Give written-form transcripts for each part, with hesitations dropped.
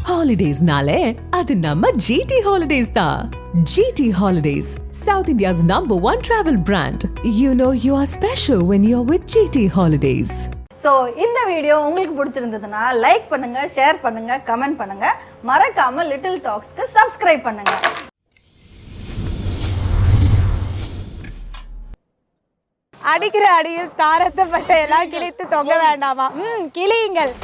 Holidays-nale, adu namma GT Holidays da. GT Holidays, South India's #1 travel brand. You know you are special when you're with GT Holidays. So இந்த video உங்களுக்கு பிடிச்சிருந்ததுன்னா like பண்ணுங்க, share பண்ணுங்க, comment பண்ணுங்க, மறக்காம little டாக்ஸ்க்கு subscribe பண்ணுங்க. அடிக்கிற அடியில் தாரத்தை பட்டையெல்லாம் கிழித்து தொங்க வேண்டாமா? கிளியுங்கள்.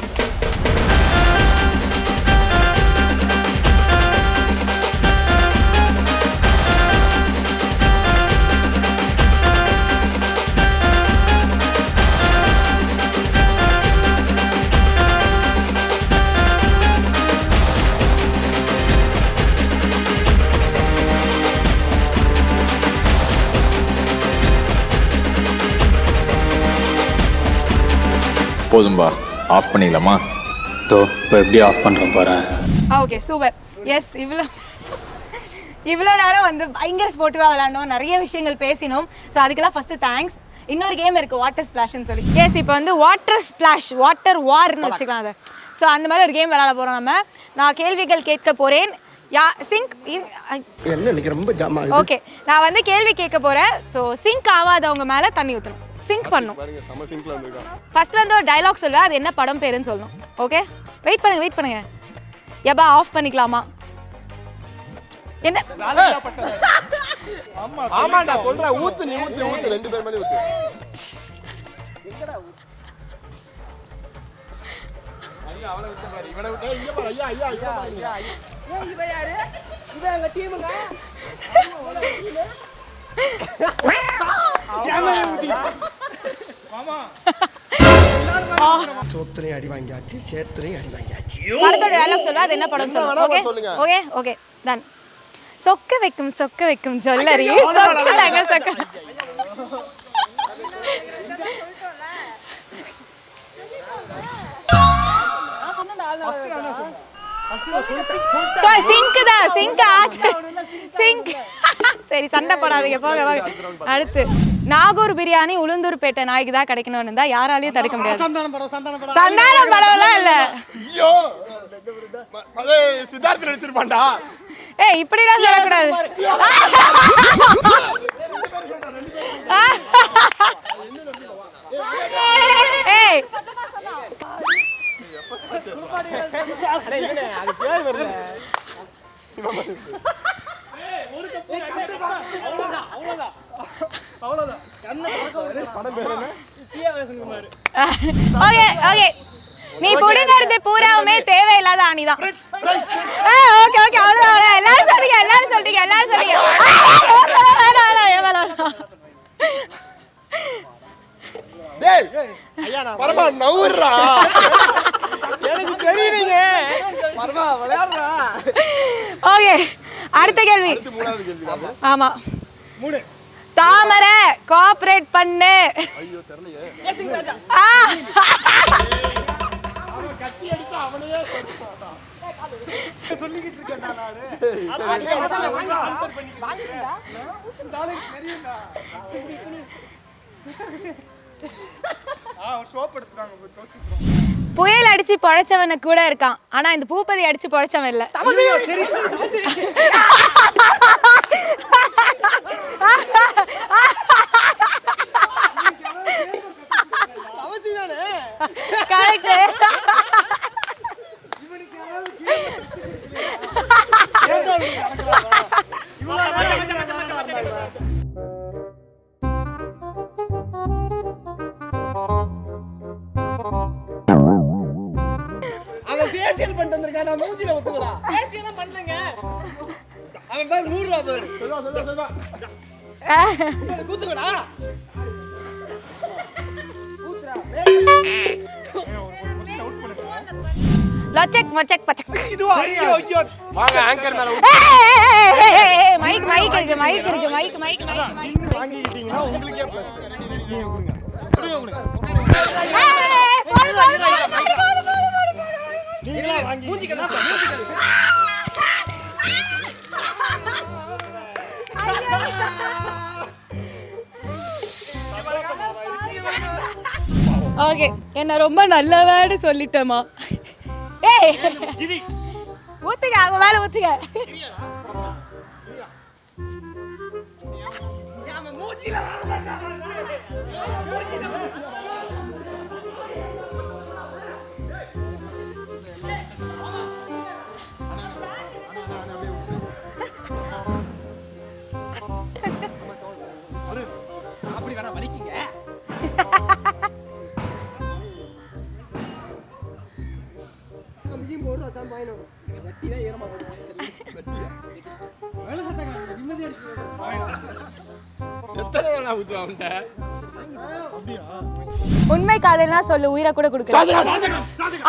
போதும்பா, ஆஃப் பண்ணிடலாமா? இப்போ எப்படி ஆஃப் பண்ணுறோம் பாரு. Okay, super. எஸ், இவ்வளோ நேரம் வந்து பயங்கர ஸ்போர்ட்டிவாக விளையாண்டோம், நிறைய விஷயங்கள் பேசினோம். ஸோ அதுக்கெல்லாம் ஃபஸ்ட்டு தேங்க்ஸ். இன்னொரு கேம் இருக்குது, வாட்டர் ஸ்ப்ளாஷ்னு சொல்லி. எஸ், இப்போ வந்து வாட்டர் ஸ்ப்ளாஷ், வாட்டர் வார்னு வச்சுக்கலாம் அதை. ஸோ அந்த மாதிரி ஒரு கேம் விளையாட போகிறோம் நம்ம. நான் கேள்விகள் கேட்க போகிறேன். ஓகே, நான் வந்து கேள்வி கேட்க போகிறேன். ஸோ சிங்க் ஆகாதவங்க மேலே தண்ணி ஊற்றணும். சிங்க் பண்ணும். ஃபர்ஸ்ட் வந்து ஒரு டயலாக் சொல்லுவேன், அது என்ன படம் பேருன்னு சொல்லணும். ஓகே, வெயிட் பண்ணுங்க. எப்பா ஆஃப் பண்ணிக்கலாமா? என்ன ஆமாடா சொல்ற, ஊத்து நீ ஊத்து ரெண்டு பேர் மேல ஊத்து. ஐயா அவளை விட்டு பாரு, இவனை விட்டு இங்க பாரு. ஐயா இவன் யாரு? இவன் எங்க டீமுங்க. சோத்திரையும் அடி வாங்கியாச்சு, சேத்திரையும் அடி வாங்கியாச்சு. படத்தோட டயலாக் சொல்லுவா, அது என்ன படம் சொல்லுங்க. Okay done. சொக்க வைக்கும் ஜுவல்லரி. சொக்க சரி, சண்டை போடாதீங்க, போங்க. அடுத்து நாகூர் பிரியாணி உளுந்தூர்பேட்டை நாய்க்கு தான் கிடைக்கணும்னு இருந்தா யாராலையும் தடுக்க முடியாது. சந்தானம் படம்லாம் இல்ல. சித்தார்த்த நடிச்சிருப்பான்டா. ஏய், இப்படிலாம் சொல்லக்கூடாது. ஏய், ஓகே, நீ புடுங்கிறது பூராவுமே தேவையில்லாத ஆணிதான். ஓகே, அவ்வளவுதான். எல்லாரும் சொல்றீங்க. டேய் ஐயா நான் பரமா நவுறா. எனக்கு தெரியலங்க. பரமா விளையாடுறா. ஓகே, அடுத்த கேள்வி. மூணாவது கேள்வி. ஆமா, 3. தாமரை கோஆபரேட் பண்ணு. ஐயோ தெரியலையே. ஏசிங் ராஜா. அவன் கட்டி அடிச்சா அவனையே சொல்லிட்டான். சொல்லிக்கிட்டு இருக்கேன் நானு. ஆன்சர் பண்ணிக்கிறேன். நாளைக்கு தெரியும்டா. சோப் எடுத்துறாங்க, தோச்சிடுறோம். புயல் அடிச்சு பொழைச்சவன கூட இருக்கான், ஆனா இந்த பூப்பதி அடிச்சு பொழைச்சவன் இல்ல. ஃபேஷியல் பண்ணிட்டு வந்திருக்கான், நான் மூஞ்சில ஊத்துறா. ஃபேஷியல் எல்லாம் பண்ணலங்க. அவன் பேர் 100 ரூபாய் பேர். சொல்வா. கூத்துடா. கூத்துடா. லச்சக் மச்சக் பச்சக். இதுவா? ஐயோ வாங்க ஆங்கர் மேல. மைக் இருக்கு. வாங்கிட்டீங்கன்னா உங்களுக்கே கொடுங்க. நீங்களா வாங்கி மூஞ்சிக்கடா. ஓகே, என்ன ரொம்ப நல்லவேன்னு சொல்லிட்டேமா. ஏய் ஊத்துங்க அவங்க மேல ஊத்துங்க. அப்படி வேணா வலிக்குங்க. சாமிக்கும் போடுறா சாமி வாங்கினோம். வெட்டினா ஏறமா போச்சு. வெட்டியா. வேலை சட்டங்க நிம்மதியா இருக்கு. எத்தனை வேணா ஊத்துவான்ட்ட. அப்படியா? உண்மை காதல்னா சொல்லு உயிரை கூட கொடுக்குறேன்.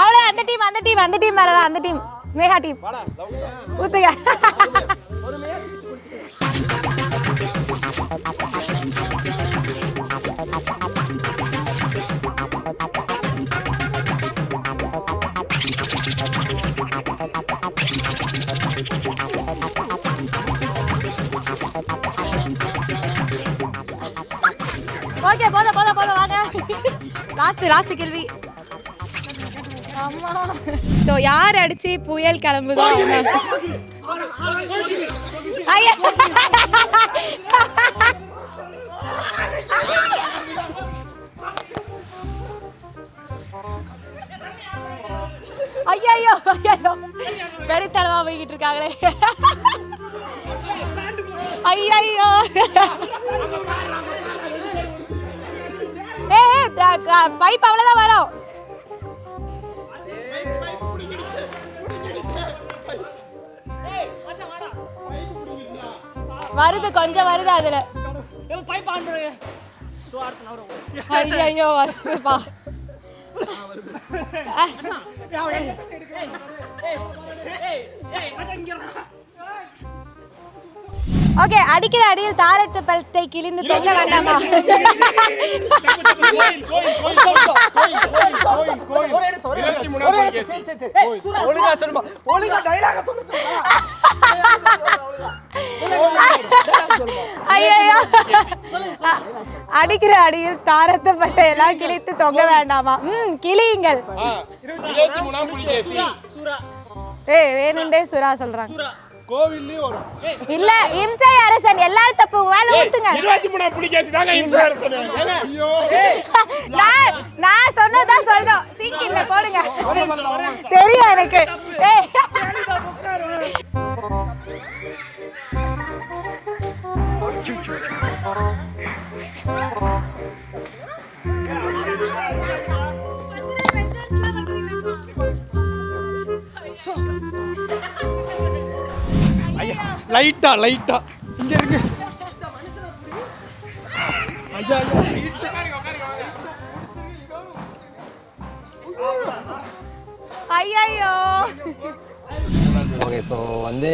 அவ்வளோ அந்த டீம் மேல தான் அந்த டீம் ஸ்னேகா டீம். ஊத்துங்க. பொறுமையா பிடிச்சு குடிச்சிட்டு. ஓகே போதும் வாங்க. லாஸ்ட் கேள்வி. ஆமா. சோ யார் அடிச்சு புயல் கிளம்புதோ ஐயா ஐயோ வெறித்தனமா போய்கிட்டு இருக்காங்களே. ஐயோ பைப் அவ்வளவுதான் வரும். வருது கொஞ்சம் வருது அதுல. ஐயோ வஸ்துப்பா. ஓகே அடிக்கிற அடியில் தாரத்து பழத்தை கிழிந்து தொங்க வேண்டாமா? ஐயோ அடிக்கிற அடியில் தாரத்து பட்டை எல்லாம் கிழித்து தொங்க வேண்டாமா? கிளியுங்கள். வேணுண்டே சுறா சொல்றாங்க. கோவில்லயும் வரும். இல்ல இம்சை அரசன் எல்லாரும் தப்பு மேல ஊத்துங்க. 23 புடி கேஸ் தாங்க இம்சை அரசன். ஐயோ நான் சொன்னதா சொல்றோம். சிங்க் இல்ல போடுங்க. தெரியும் எனக்கு. லைட்டா இங்க இருக்கு. ஐயா ஐயோ ஓகே ஸோ வந்து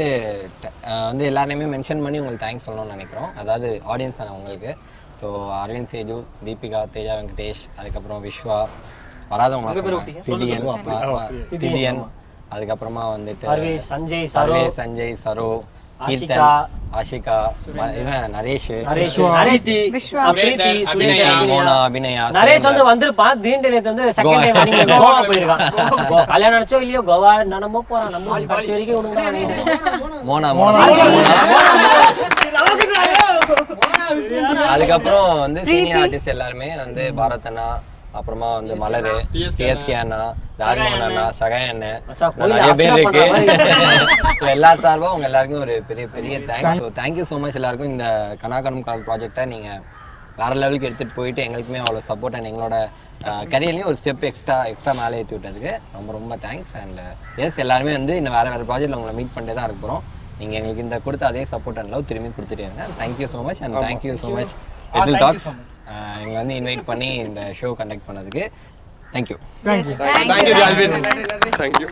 எல்லாரையுமே மென்ஷன் பண்ணி உங்களுக்கு தேங்க்ஸ் சொல்லணும்னு நினைக்கிறோம். அதாவது ஆடியன்ஸ் உங்களுக்கு. ஸோ அரவிந்த் சேஜு, தீபிகா, தேஜா வெங்கடேஷ், அதுக்கப்புறம் விஸ்வா, வராதவங்க திதியன், அதுக்கப்புறமா வந்துட்டு சஞ்சய், சரோ, கீர்த்தன், ஆஷிகா, இவன் நரேஷ், மோனா, அபிநயா. நரேஷ் வந்து வந்திருப்பான். திடீர்னு நேத்து வந்து செகண்ட் டைம் வந்து கோவா போயிருக்கான். கல்யாணம் நினைச்சோ இல்லையோ கோவா நம்ம போறான். நம்ம கடைசி வரைக்கும் விடுங்க. மோனா அதுக்கப்புறம் வந்து சீனியர் ஆர்டிஸ்ட் எல்லாருமே வந்து பாரத் அண்ணா, அப்புறமா வந்து மலரு, டிஎஸ்கே அண்ணா, ராஜ்மோகன் அண்ணா, சகாய் அண்ணன், நிறைய பேர் இருக்கு. ஸோ எல்லா சார்பாக உங்க எல்லாருக்கும் ஒரு பெரிய thanks. So thank you so much எல்லாருக்கும். இந்த கனாகனம் கால் ப்ராஜெக்டை நீங்கள் வேற லெவலுக்கு எடுத்துகிட்டு போயிட்டு எங்களுக்குமே அவ்வளோ சப்போர்ட் அண்ட் எங்களோட கரியர்லையும் ஒரு ஸ்டெப் எக்ஸ்ட்ரா மேலே ஏற்றி விட்டதுக்கு ரொம்ப தேங்க்ஸ். அண்ட் எல்லாருமே வந்து இன்னும் வேறு ப்ராஜெக்டில் உங்களை மீட் பண்ணிட்டு தான் இருக்க போகிறோம். நீங்கள் எங்களுக்கு இந்த கொடுத்த அதே சப்போர்ட் அண்ட் லவ் திரும்பி கொடுத்துட்டே இருங்க. Thank you so much. And thank you so much LittleTalks எங்களை வந்து இன்வைட் பண்ணி இந்த ஷோ கண்டக்ட் பண்ணதுக்கு. தேங்க்யூ. தேங்க்யூ.